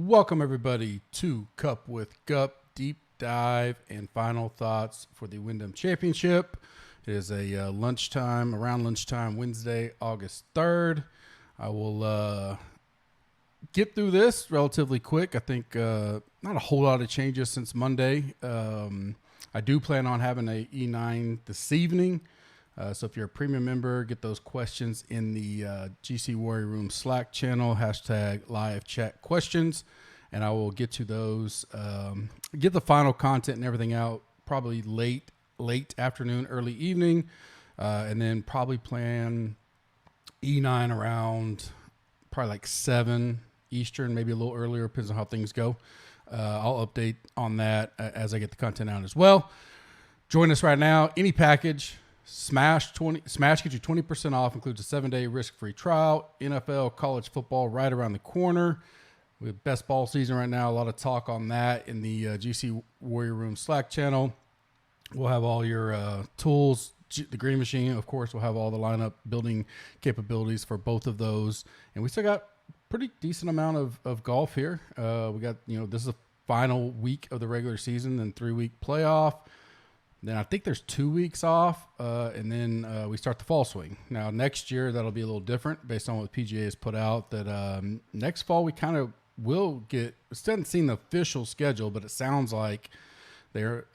Welcome, everybody, to Cup with Gup, deep dive and final thoughts for the Wyndham Championship. It is a around lunchtime, Wednesday, August 3rd. I will get through this relatively quick. I think not a whole lot of changes since Monday. I do plan on having a E9 this evening. So if you're a premium member, get those questions in the GC Warrior Room Slack channel, hashtag live chat questions, and I will get to those, get the final content and everything out probably late afternoon, early evening, and then probably plan E9 around probably like 7 Eastern, maybe a little earlier, depends on how things go. I'll update on that as I get the content out as well. Join us right now. Any package. Smash gets you 20% off, includes a 7-day risk-free trial. NFL, college football right around the corner. We have best ball season right now. A lot of talk on that in the GC Warrior Room Slack channel. We'll have all your tools. The Green Machine, of course, will have all the lineup building capabilities for both of those. And we still got pretty decent amount of golf here. We got, this is the final week of the regular season, then 3-week playoff. Then I think there's 2 weeks off, and then we start the fall swing. Now, next year, that'll be a little different based on what PGA has put out, that next fall we kind of will get – still haven't seen the official schedule, but it sounds like they're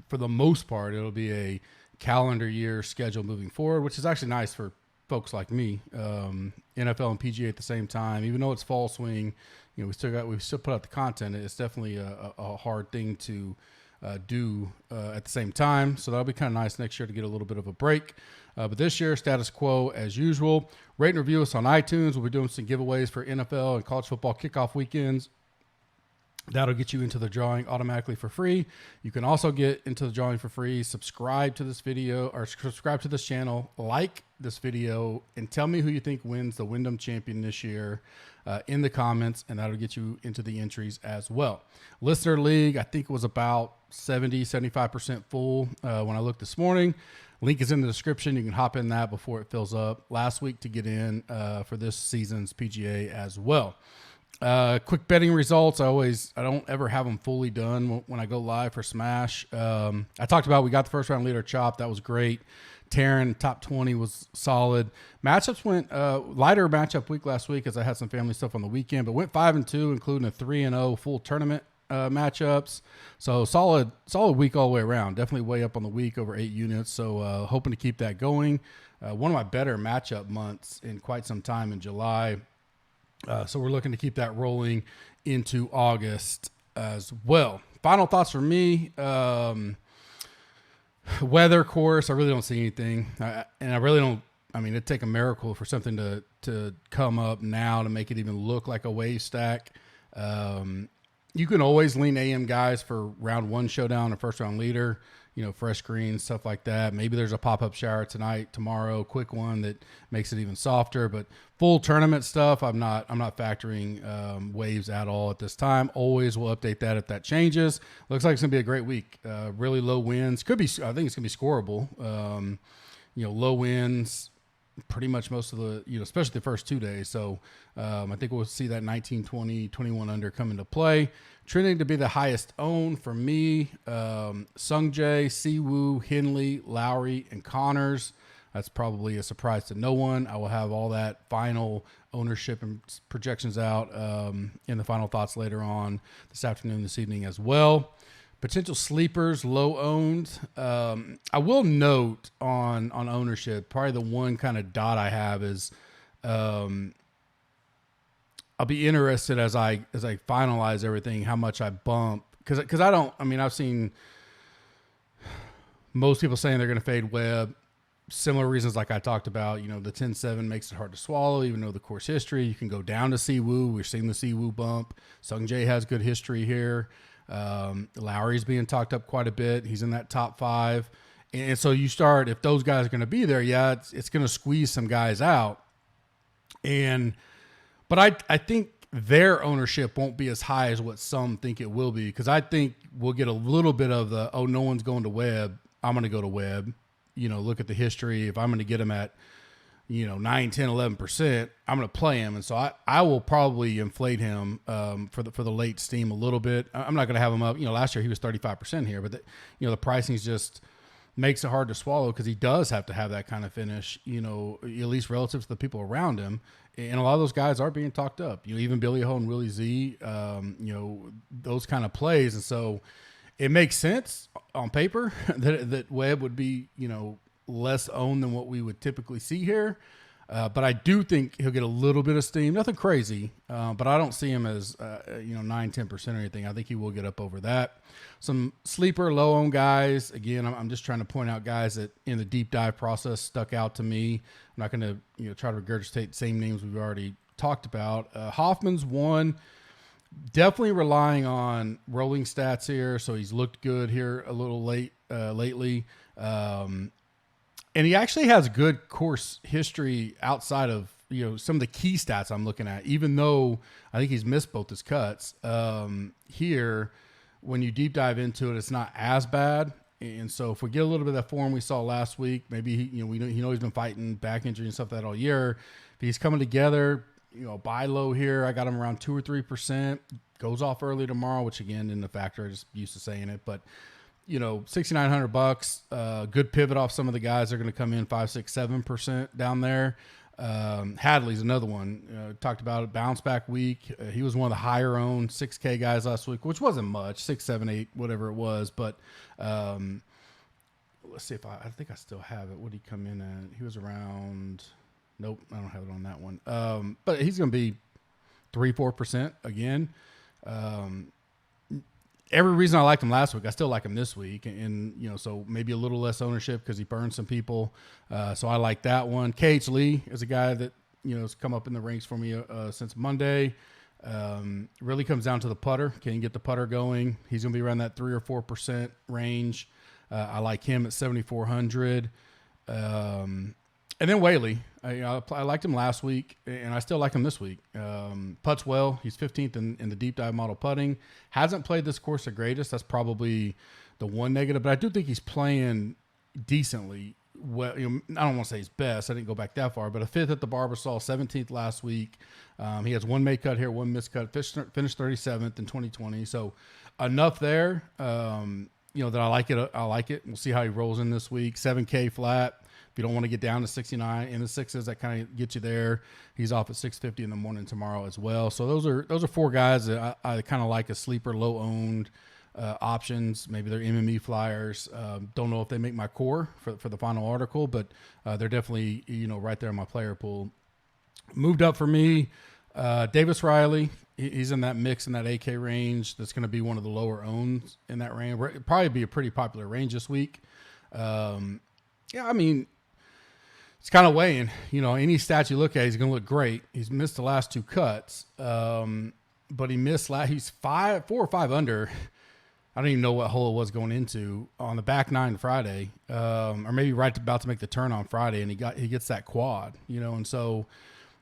for the most part, it'll be a calendar year schedule moving forward, which is actually nice for folks like me. NFL and PGA at the same time, even though it's fall swing, we still put out the content. It's definitely a hard thing to do at the same time. So that'll be kind of nice next year to get a little bit of a break. But this year, status quo as usual. Rate and review us on iTunes. We'll be doing some giveaways for NFL and college football kickoff weekends. That'll get you into the drawing automatically for free. You can also get into the drawing for free. Subscribe to this video or subscribe to this channel, like this video, and tell me who you think wins the Wyndham Champion this year in the comments, and that'll get you into the entries as well. Listener League, I think it was about 75% full when I looked this morning. Link is in the description. You can hop in that before it fills up. Last week to get in for this season's PGA as well. Quick betting results. I don't ever have them fully done when I go live for Smash. I talked about we got the first round leader chop. That was great. Taryn, top 20 was solid. Matchups went lighter matchup week last week as I had some family stuff on the weekend, but went 5-2, including a 3-0 full tournament matchups. So solid week all the way around. Definitely way up on the week, over 8 units. So hoping to keep that going. One of my better matchup months in quite some time in July. So we're looking to keep that rolling into August as well. Final thoughts for me. Weather course, I really don't see anything. It'd take a miracle for something to come up now to make it even look like a wave stack. You can always lean AM guys for round 1 showdown or first round leader, fresh greens, stuff like that. Maybe there's a pop-up shower tonight, tomorrow, quick one that makes it even softer. But full tournament stuff, I'm not factoring waves at all at this time. Always will update that if that changes. Looks like it's gonna be a great week. Really low winds. I think it's gonna be scoreable. Low winds pretty much most of the, especially the first 2 days. So I think we'll see that 19, 20, 21 under come into play. Trending to be the highest owned for me, Sungjae, Siwoo, Henley, Lowry, and Connors. That's probably a surprise to no one. I will have all that final ownership and projections out in the final thoughts later on this afternoon, this evening as well. Potential sleepers, low owned. I will note on ownership, probably the one kind of dot I have is I'll be interested as I finalize everything, how much I bump. Because I've seen most people saying they're going to fade Webb. Similar reasons like I talked about, the 10-7 makes it hard to swallow, even though the course history. You can go down to Siwoo. We're seeing the Siwoo bump. Sungjae has good history here. Lowry's being talked up quite a bit. He's in that top 5. And so you start, if those guys are going to be there, it's going to squeeze some guys out. But I think their ownership won't be as high as what some think it will be, because I think we'll get a little bit of the, no one's going to Webb, I'm going to go to Webb. Look at the history. If I'm going to get him at, 9, 10, 11%, I'm going to play him. And so I will probably inflate him for the late steam a little bit. I'm not going to have him up. Last year he was 35% here, but the pricing just makes it hard to swallow because he does have to have that kind of finish, at least relative to the people around him. And a lot of those guys are being talked up, even Billy Ho and Willie Z, those kind of plays. And so it makes sense on paper that Webb would be, less owned than what we would typically see here. But I do think he'll get a little bit of steam, nothing crazy, but I don't see him as, 9, 10% or anything. I think he will get up over that. Some sleeper low owned guys. Again, I'm just trying to point out guys that in the deep dive process stuck out to me. I'm not going to, try to regurgitate the same names we've already talked about. Hoffman's one, definitely relying on rolling stats here. So he's looked good here a little lately. And he actually has good course history outside of, some of the key stats I'm looking at, even though I think he's missed both his cuts. Here, when you deep dive into it, it's not as bad. And so if we get a little bit of that form we saw last week, maybe, we know he's been fighting back injury and stuff like that all year. If he's coming together, buy low here. I got him around 2 or 3%. Goes off early tomorrow, which again, in the factor, I just used to saying it, but $6,900, good pivot off some of the guys that are going to come in 5, 6, 7% down there. Hadley's another one. Talked about it, bounce back week. He was one of the higher owned 6K guys last week, which wasn't much, 6, 7, 8, whatever it was. But let's see if I think I still have it. What did he come in at? He was around. Nope, I don't have it on that one. But he's going to be 3, 4% again. Every reason I liked him last week, I still like him this week. And so maybe a little less ownership because he burned some people. So I like that one. KH Lee is a guy that, has come up in the ranks for me since Monday. Really comes down to the putter. Can you get the putter going? He's going to be around that 3 or 4% range. I like him at 7,400. And then Whaley, I liked him last week, and I still like him this week. Putts well. He's 15th in the deep dive model putting. Hasn't played this course the greatest. That's probably the one negative, but I do think he's playing decently. Well, I don't want to say he's best. I didn't go back that far, but a 5th at the Barbasol, 17th last week. He has one made cut here, one missed cut. Finished 37th in 2020. So enough there. That I like it. I like it. We'll see how he rolls in this week. 7K flat. If you don't want to get down to 69 in the sixes, that kind of gets you there. He's off at 650 in the morning tomorrow as well. So those are 4 guys that I kind of like as sleeper, low owned options. Maybe they're MME flyers. Don't know if they make my core for the final article, but they're definitely right there in my player pool. Moved up for me, Davis Riley. He's in that mix in that AK range. That's going to be one of the lower owns in that range. It'd probably be a pretty popular range this week. It's kind of weighing, any stat you look at, he's going to look great. He's missed the last 2 cuts, but he missed he's 4 or 5 under. I don't even know what hole it was going into on the back 9 Friday, or maybe right about to make the turn on Friday, and he gets that quad, and so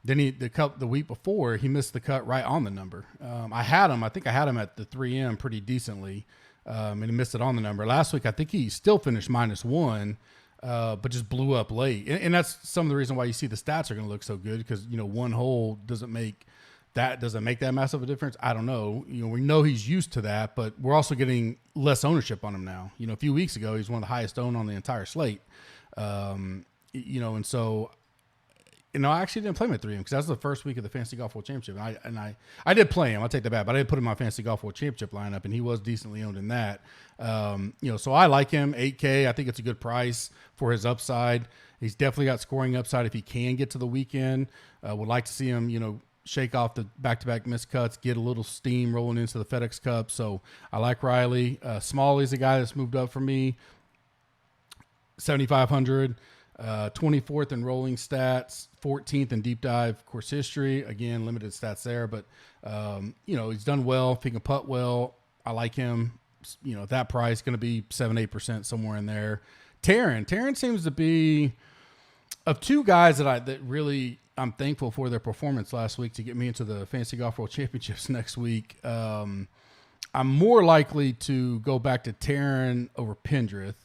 then the week before he missed the cut right on the number. I think I had him at the 3M pretty decently, and he missed it on the number. Last week I think he still finished -1. But just blew up late. And that's some of the reason why you see the stats are going to look so good because, one hole doesn't make that massive a difference. I don't know. We know he's used to that, but we're also getting less ownership on him now. A few weeks ago, he's one of the highest owned on the entire slate. And so, I actually didn't play him at 3M because that was the first week of the Fantasy Golf World Championship. And I did play him. I'll take that back, but I did put him in my Fantasy Golf World Championship lineup, and he was decently owned in that. So I like him. 8K. I think it's a good price for his upside. He's definitely got scoring upside if he can get to the weekend. Would like to see him, shake off the back-to-back missed cuts, get a little steam rolling into the FedEx Cup. So I like Riley. Smalley's a guy that's moved up for me. 7,500. 24th in rolling stats, 14th in deep dive course history. Again, limited stats there, but he's done well. If he can putt well, I like him. That price going to be 7-8% somewhere in there. Taryn seems to be of 2 guys that really I'm thankful for their performance last week to get me into the Fantasy Golf World Championships next week. I'm more likely to go back to Taryn over Pendrith.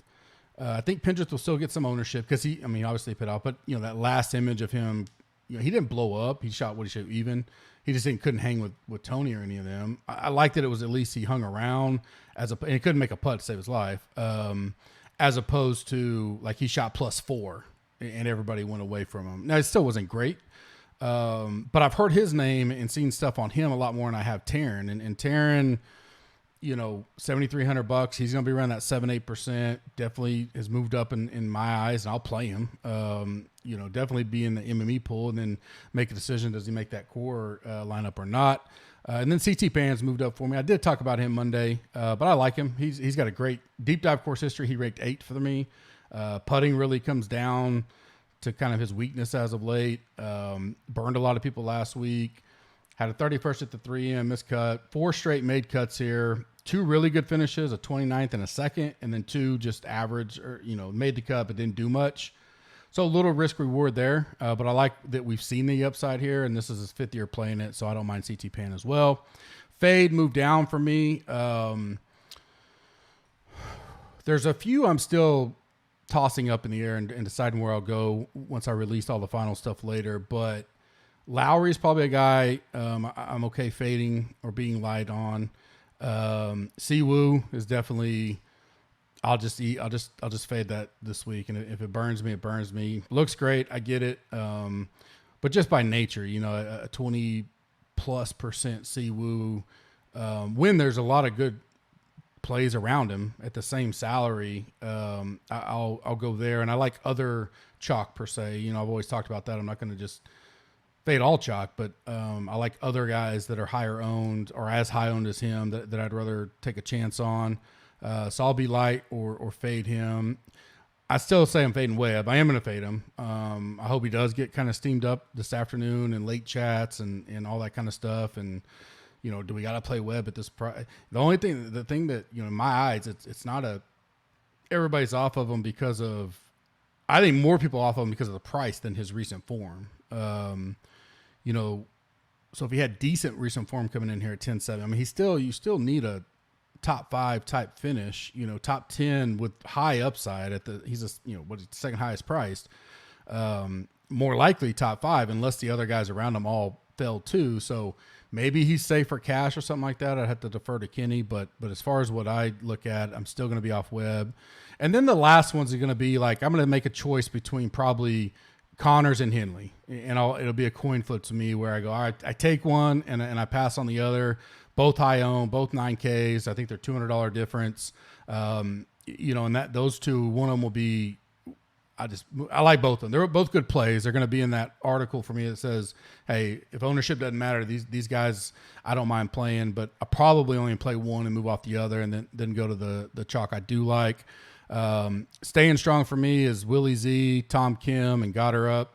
I think Pendrith will still get some ownership because obviously put out, but that last image of him, he didn't blow up. He shot even. He just couldn't hang with Tony or any of them. I liked that it was at least he hung around and he couldn't make a putt to save his life, as opposed to like he shot +4 and everybody went away from him. Now it still wasn't great, but I've heard his name and seen stuff on him a lot more than I have Taryn. And Taryn, $7,300. He's going to be around that 7-8%. Definitely has moved up in my eyes, and I'll play him. Definitely be in the MME pool and then make a decision. Does he make that core lineup or not? And then CT Pan's moved up for me. I did talk about him Monday, but I like him. He's got a great deep dive course history. He ranked 8th for me. Putting really comes down to kind of his weakness as of late. Burned a lot of people last week. Had a 31st at the 3M, miscut. 4 straight made cuts here. 2 really good finishes, a 29th and a 2nd, and then 2 just average or, made the cut but didn't do much. So a little risk reward there, but I like that we've seen the upside here, and this is his 5th year playing it, so I don't mind CT Pan as well. Fade moved down for me. There's a few I'm still tossing up in the air and deciding where I'll go once I release all the final stuff later, but Lowry is probably a guy I'm okay fading or being light on. Siwoo is definitely. I'll just fade that this week, and if it burns me, it burns me. Looks great, I get it, but just by nature, a 20+% Siwoo, when there's a lot of good plays around him at the same salary, I'll go there, and I like other chalk per se. I've always talked about that. I'm not going to just fade all chalk, but I like other guys that are higher owned or as high owned as him that I'd rather take a chance on. So I'll be light or fade him. I still say I'm fading Webb. I am going to fade him. I hope he does get kind of steamed up this afternoon and late chats and all that kind of stuff. And, do we got to play Webb at this price? The thing that, in my eyes, it's not everybody's off of him because of, I think more people off of him because of the price than his recent form. So if he had decent recent form coming in here at 10-7, you still need a top 5 type finish, top 10 with high upside he's second highest priced, more likely top 5 unless the other guys around him all fell too. So maybe he's safe for cash or something like that. I'd have to defer to Kenny, but as far as what I look at, I'm still going to be off Webb. And then the last ones are going to be like, I'm going to make a choice between probably Connors and Henley, and it'll be a coin flip to me where I go, all right, I take one and I pass on the other. Both high owned, both 9Ks. I think they're $200 difference. And that those two, one of them will be. I like both of them. They're both good plays. They're going to be in that article for me that says, hey, if ownership doesn't matter, these guys I don't mind playing, but I probably only play one and move off the other, and then go to the chalk I do like. Staying strong for me is Willie Z, Tom Kim, and Goddard up.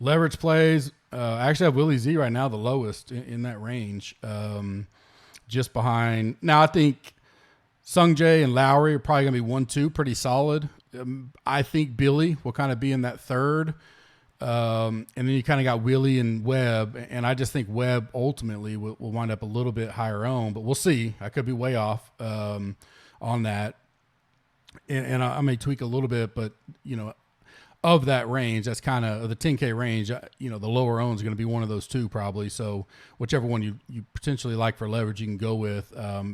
Leverage plays. I actually have Willie Z right now, the lowest in that range, just behind. Now I think Sung Jae and Lowry are probably going to be 1-2, pretty solid. I think Billy will kind of be in that third. And then you kind of got Willie and Webb, and I just think Webb ultimately will wind up a little bit higher owned, but we'll see. I could be way off on that. And I may tweak a little bit, but, of that range, that's kind of the 10K range, the lower owned is going to be one of those two probably. So whichever one you potentially like for leverage, you can go with.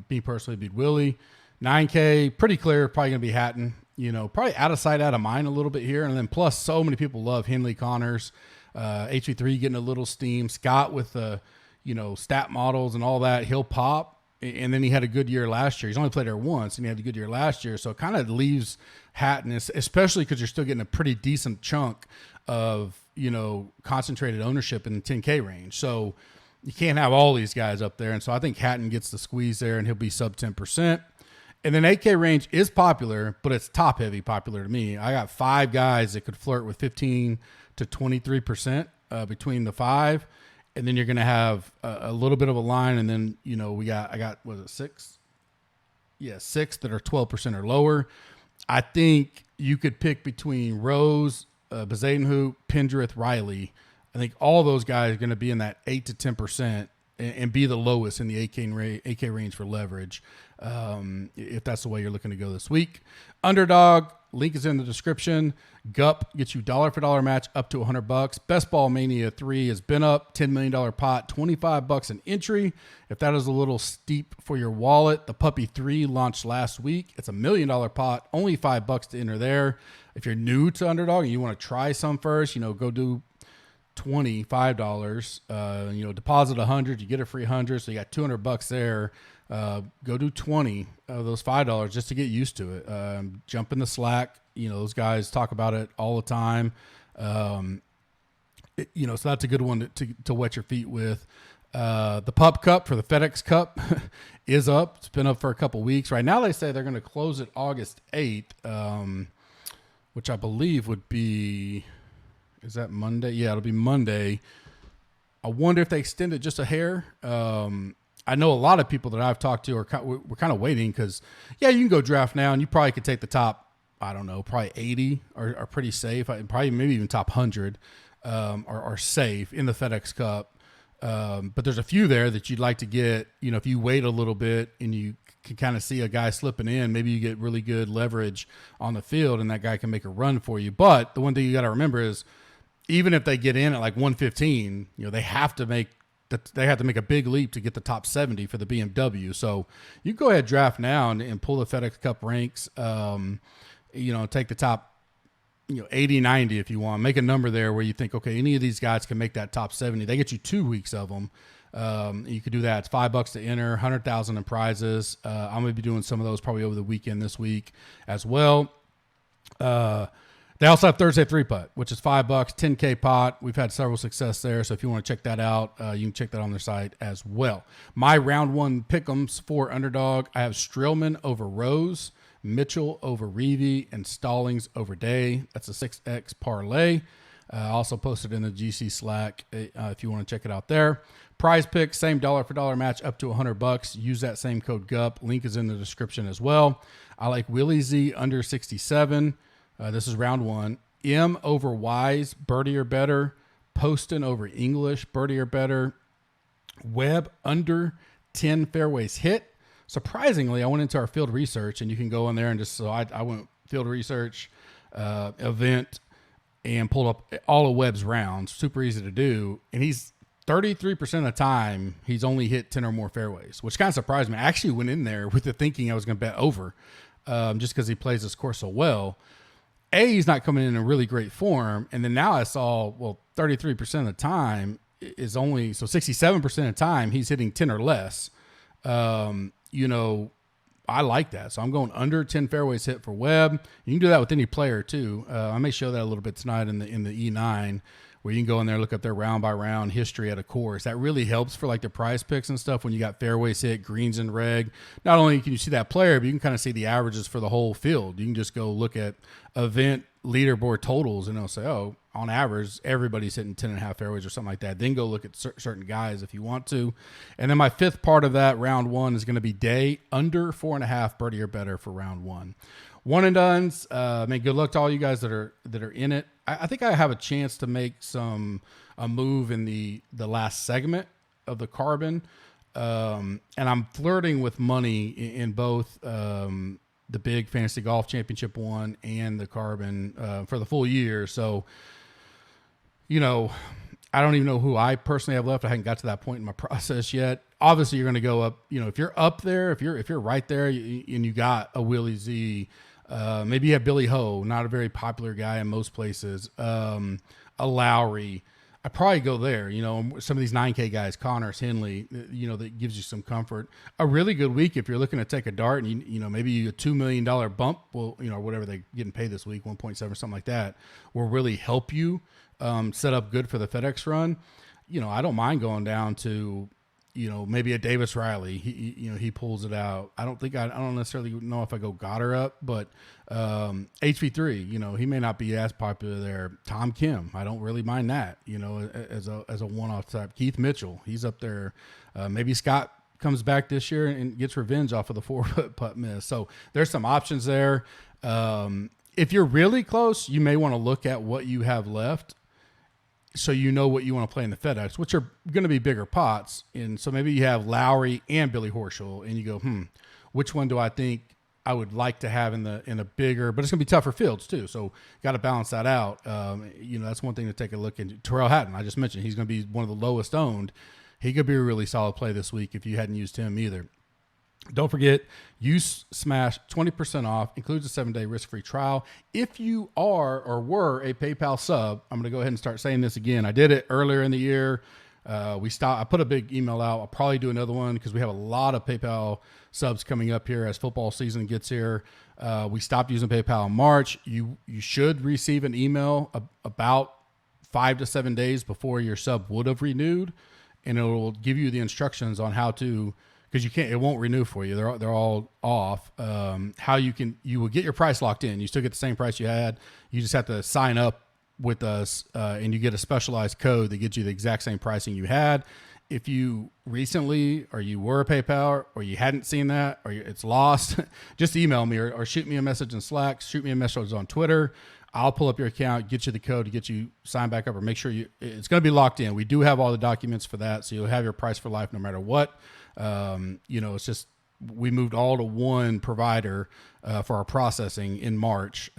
Me personally, beat Willie. 9K, pretty clear, probably going to be Hatton. Probably out of sight, out of mind a little bit here. And then plus so many people love Henley Connors, HV3 getting a little steam. Scott with the, stat models and all that, he'll pop. And then he had a good year last year. He's only played there once, and he had a good year last year. So it kind of leaves Hatton, especially because you're still getting a pretty decent chunk of, concentrated ownership in the 10K range. So you can't have all these guys up there. And so I think Hatton gets the squeeze there, and he'll be sub 10%. And then 8K range is popular, but it's top heavy popular to me. I got 5 guys that could flirt with 15 to 23% between the 5. And then you're going to have a little bit of a line. And then, I got, was it 6? Yeah, 6 that are 12% or lower. I think you could pick between Rose, Bezadenhout, Pendrith, Riley. I think all those guys are going to be in that 8 to 10%. and be the lowest in the AK range for leverage, if that's the way you're looking to go this week. Underdog, link is in the description. GUP gets you dollar for dollar match up to $100. Best Ball Mania 3 has been up, $10 million pot, $25 an entry. If that is a little steep for your wallet, the Puppy 3 launched last week. It's $1 million pot, only $5 to enter there. If you're new to Underdog and you want to try some first, go do $25. Deposit 100, you get a free 100, so you got $200 there. Go do 20 of those $5 just to get used to it. Jump in the Slack. Those guys talk about it all the time. So that's a good one to wet your feet with. The Pup Cup for the FedEx Cup is up. It's been up for a couple weeks. Right now they say they're going to close it August 8th, which I believe would be, is that Monday? Yeah, it'll be Monday. I wonder if they extend it just a hair. I know a lot of people that I've talked to we're kind of waiting because, you can go draft now and you probably could take the top, I don't know, probably 80 are pretty safe. Probably maybe even top 100 are safe in the FedEx Cup. But there's a few there that you'd like to get, if you wait a little bit and you can kind of see a guy slipping in, maybe you get really good leverage on the field and that guy can make a run for you. But the one thing you got to remember is even if they get in at like 115, they have to make a big leap to get the top 70 for the BMW. So you go ahead, draft now and pull the FedEx Cup ranks, take the top, 80, 90 if you want. Make a number there where you think, okay, any of these guys can make that top 70. They get you 2 weeks of them. You could do that. It's $5 to enter, 100,000 in prizes. I'm going to be doing some of those probably over the weekend this week as well. They also have Thursday 3-putt, which is $5, 10K pot. We've had several success there, so if you want to check that out, you can check that on their site as well. My round one pick'ems for Underdog, I have Strillman over Rose, Mitchell over Reavie, and Stallings over Day. That's a 6X parlay. Also posted in the GC Slack if you want to check it out there. Prize pick, same dollar for dollar match up to $100. Use that same code GUP. Link is in the description as well. I like Willie Z under 67. This is round one. M over Wise, birdie or better. Poston over English, birdie or better. Webb under 10 fairways hit. Surprisingly, I went into our field research, and you can go in there and I went field research event and pulled up all of Webb's rounds. Super easy to do. And he's 33% of the time, he's only hit 10 or more fairways, which kind of surprised me. I actually went in there with the thinking I was going to bet over just because he plays this course so well. He's not coming in really great form. And then now I saw, 33% of the time is only, so 67% of the time he's hitting 10 or less. I like that. So I'm going under 10 fairways hit for Webb. You can do that with any player too. I may show that a little bit tonight in the E9, where you can go in there and look up their round by round history at a course. That really helps for like the prize picks and stuff when you got fairways hit, greens and reg. Not only can you see that player, but you can kind of see the averages for the whole field. You can just go look at event leaderboard totals and it'll say, oh, on average, everybody's hitting 10.5 fairways or something like that. Then go look at certain guys if you want to. And then my fifth part of that round one is going to be Day under 4.5 birdie or better for round one. One and dones. Good luck to all you guys that are in it. I think I have a chance to make a move in the last segment of the Carbon, and I'm flirting with money in both the big Fantasy Golf Championship one and the Carbon for the full year. So, I don't even know who I personally have left. I haven't got to that point in my process yet. Obviously, you're going to go up. If you're up there, if you're right there, and you got a Willie Z. Maybe you have Billy Ho, not a very popular guy in most places. A Lowry. I'd probably go there. Some of these 9K guys, Connors, Henley, that gives you some comfort. A really good week if you're looking to take a dart and, maybe a $2 million bump, whatever they're getting paid this week, 1.7 or something like that, will really help you set up good for the FedEx run. I don't mind going down to, maybe a Davis Riley, he pulls it out. I don't necessarily know if I go Goddard up, but HV3, he may not be as popular there. Tom Kim, I don't really mind that, as a one-off type. Keith Mitchell, he's up there. Maybe Scott comes back this year and gets revenge off of the 4-foot putt miss. So there's some options there. If you're really close, you may want to look at what you have left. so you know what you want to play in the FedEx, which are going to be bigger pots. And so maybe you have Lowry and Billy Horschel, and you go, which one do I think I would like to have in a bigger, but it's going to be tougher fields too. So got to balance that out. That's one thing to take a look into. Terrell Hatton, I just mentioned, he's going to be one of the lowest owned. He could be a really solid play this week if you hadn't used him either. Don't forget, use Smash 20% off, includes a 7-day risk-free trial. If you are or were a PayPal sub, I'm going to go ahead and start saying this again. I did it earlier in the year. I put a big email out. I'll probably do another one because we have a lot of PayPal subs coming up here as football season gets here. We stopped using PayPal in March. You should receive an email about 5 to 7 days before your sub would have renewed, and it will give you the instructions on how to. Because it won't renew for you. They're all off. You will get your price locked in. You still get the same price you had. You just have to sign up with us, and you get a specialized code that gets you the exact same pricing you had. If you recently, or you were a PayPal, or you hadn't seen that, or it's lost, just email me or shoot me a message in Slack. Shoot me a message on Twitter. I'll pull up your account, get you the code to get you signed back up, or make sure it's going to be locked in. We do have all the documents for that, so you'll have your price for life no matter what. It's just we moved all to one provider for our processing in March.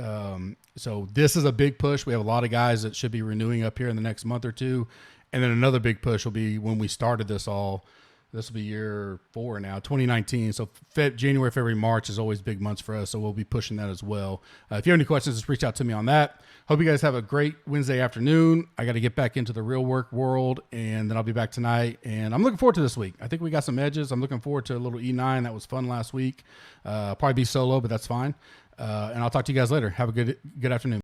So this is a big push. We have a lot of guys that should be renewing up here in the next month or two. And then another big push will be when we started this all. This will be year 4 now, 2019. So January, February, March is always big months for us. So we'll be pushing that as well. If you have any questions, just reach out to me on that. Hope you guys have a great Wednesday afternoon. I got to get back into the real work world, and then I'll be back tonight. And I'm looking forward to this week. I think we got some edges. I'm looking forward to a little E9. That was fun last week. Probably be solo, but that's fine. And I'll talk to you guys later. Have a good afternoon.